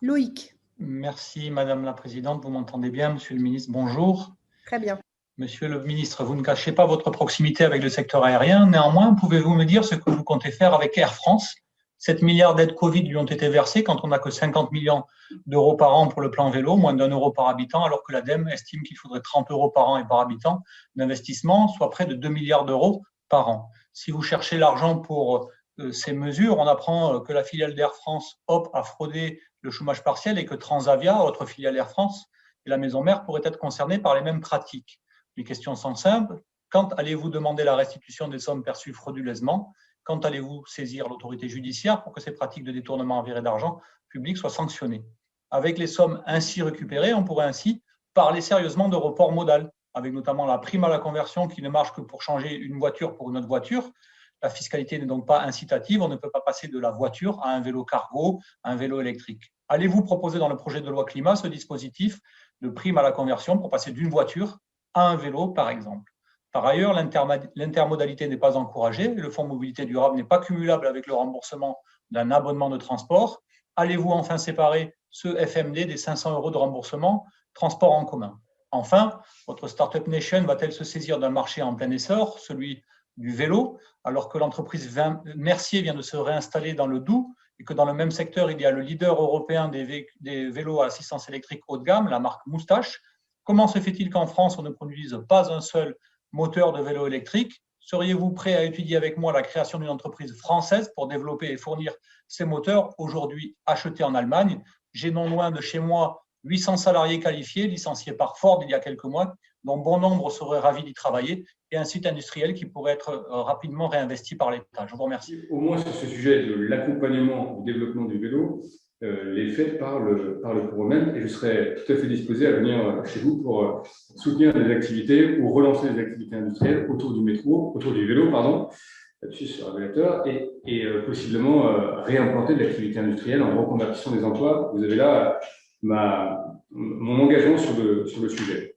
Loïc. Merci Madame la Présidente, vous m'entendez bien? Monsieur le Ministre, bonjour. Très bien. Monsieur le Ministre, vous ne cachez pas votre proximité avec le secteur aérien. Néanmoins, pouvez-vous me dire ce que vous comptez faire avec Air France? 7 milliards d'aides Covid lui ont été versées quand on n'a que 50 millions d'euros par an pour le plan vélo, moins d'1 € par habitant, alors que l'ADEME estime qu'il faudrait 30 € par an et par habitant d'investissement, soit près de 2 milliards d'euros par an. Si vous cherchez l'argent pour ces mesures, on apprend que la filiale d'Air France, Hop, a fraudé le chômage partiel et que Transavia, autre filiale Air France, et la maison mère pourraient être concernées par les mêmes pratiques. Les questions sont simples. Quand allez-vous demander la restitution des sommes perçues frauduleusement? Quand allez-vous saisir l'autorité judiciaire pour que ces pratiques de détournement avéré d'argent public soient sanctionnées? Avec les sommes ainsi récupérées, on pourrait ainsi parler sérieusement de report modal, avec notamment la prime à la conversion qui ne marche que pour changer une voiture pour une autre voiture. La fiscalité n'est donc pas incitative, on ne peut pas passer de la voiture à un vélo cargo, à un vélo électrique. Allez-vous proposer dans le projet de loi climat ce dispositif de prime à la conversion pour passer d'une voiture à un vélo, par exemple? Par ailleurs, l'intermodalité n'est pas encouragée, le fonds mobilité durable n'est pas cumulable avec le remboursement d'un abonnement de transport. Allez-vous enfin séparer ce FMD des 500 € de remboursement transport en commun? Enfin, votre Startup Nation va-t-elle se saisir d'un marché en plein essor, celui du vélo, alors que l'entreprise Mercier vient de se réinstaller dans le Doubs et que dans le même secteur, il y a le leader européen des vélos à assistance électrique haut de gamme, la marque Moustache? Comment se fait-il qu'en France, on ne produise pas un seul moteur de vélo électrique? Seriez-vous prêt à étudier avec moi la création d'une entreprise française pour développer et fournir ces moteurs aujourd'hui achetés en Allemagne? J'ai non loin de chez moi 800 salariés qualifiés licenciés par Ford il y a quelques mois, dont bon nombre seraient ravis d'y travailler, et un site industriel qui pourrait être rapidement réinvesti par l'État. Je vous remercie. Au moins sur ce sujet de l'accompagnement au développement du vélo, les faits parlent pour eux-mêmes et je serais tout à fait disposé à venir chez vous pour soutenir des activités ou relancer des activités industrielles autour du vélo, là-dessus sur le régulateur, et possiblement réimplanter de l'activité industrielle en reconvertissant des emplois. Vous avez là mon engagement sur le sujet.